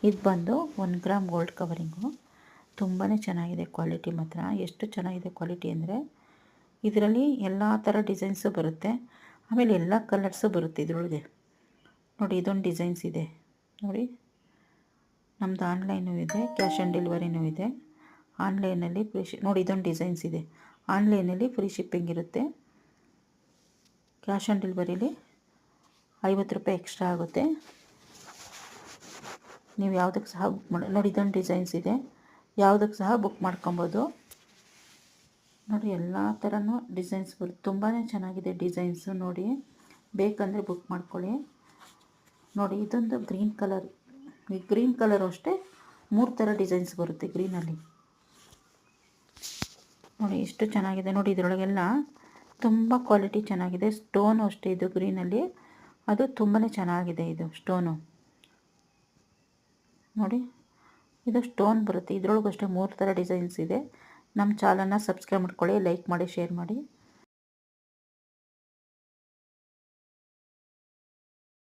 ಇದು ಬಂದು 1 gram gold covering. ತುಂಬಾ ಚೆನ್ನಾಗಿದೆ ಕ್ವಾಲಿಟಿ ಮಾತ್ರ. ಎಷ್ಟು ಚೆನ್ನಾಗಿದೆ ಕ್ವಾಲಿಟಿ ಅಂದರೆ ಇದರಲ್ಲಿ ಎಲ್ಲ ಥರ ಡಿಸೈನ್ಸು ಬರುತ್ತೆ. ಆಮೇಲೆ ಎಲ್ಲ ಕಲರ್ಸು ಬರುತ್ತೆ ಇದರೊಳಗೆ. ನೋಡಿ ಇದೊಂದು ಡಿಸೈನ್ಸ್ ಇದೆ ನೋಡಿ. ನಮ್ಮದು ಆನ್ಲೈನು ಇದೆ, ಕ್ಯಾಶ್ ಆನ್ ಡೆಲಿವರಿನೂ ಇದೆ. ಆನ್ಲೈನಲ್ಲಿ ನೋಡಿ ಇದೊಂದು ಡಿಸೈನ್ಸ್ ಇದೆ. ಆನ್ಲೈನಲ್ಲಿ ಫ್ರೀ ಶಿಪ್ಪಿಂಗ್ ಇರುತ್ತೆ. ಕ್ಯಾಶ್ ಆನ್ ಡೆಲಿವರಿಲಿ 50 ರೂಪಾಯಿ ಎಕ್ಸ್ಟ್ರಾ ಆಗುತ್ತೆ. ನೀವು ಯಾವುದಕ್ಕೆ ಸಹ ಬುಕ್ ಮಾಡಿ ನೋಡಿ ಇದೊಂದು ಡಿಸೈನ್ಸ್ ಇದೆ. ಯಾವುದಕ್ಕೆ ಸಹ ಬುಕ್ ಮಾಡ್ಕೊಬೋದು ನೋಡಿ. ಎಲ್ಲ ಥರನೂ ಡಿಸೈನ್ಸ್ ಬರುತ್ತೆ. ತುಂಬಾ ಚೆನ್ನಾಗಿದೆ ಡಿಸೈನ್ಸು ನೋಡಿ. ಬೇಕಂದರೆ ಬುಕ್ ಮಾಡ್ಕೊಳ್ಳಿ. ನೋಡಿ ಇದೊಂದು ಗ್ರೀನ್ ಕಲರ್. ಈ ಗ್ರೀನ್ ಕಲರು ಅಷ್ಟೇ 3 ಥರ ಡಿಸೈನ್ಸ್ ಬರುತ್ತೆ ಗ್ರೀನಲ್ಲಿ. ನೋಡಿ ಎಷ್ಟು ಚೆನ್ನಾಗಿದೆ ನೋಡಿ. ಇದರೊಳಗೆಲ್ಲ ತುಂಬ ಕ್ವಾಲಿಟಿ ಚೆನ್ನಾಗಿದೆ. ಸ್ಟೋನು ಅಷ್ಟೇ ಇದು ಗ್ರೀನಲ್ಲಿ, ಅದು ತುಂಬಾ ಚೆನ್ನಾಗಿದೆ ಇದು ಸ್ಟೋನು ನೋಡಿ. ಇದು ಸ್ಟೋನ್ ಬರುತ್ತೆ. ಇದರೊಳಗೂ ಅಷ್ಟೇ 3 ಥರ ಡಿಸೈನ್ಸ್ ಇದೆ. ನಮ್ಮ ಚಾನಲ್ನ ಸಬ್ಸ್ಕ್ರೈಬ್ ಮಾಡ್ಕೊಳ್ಳಿ, ಲೈಕ್ ಮಾಡಿ, ಶೇರ್ ಮಾಡಿ.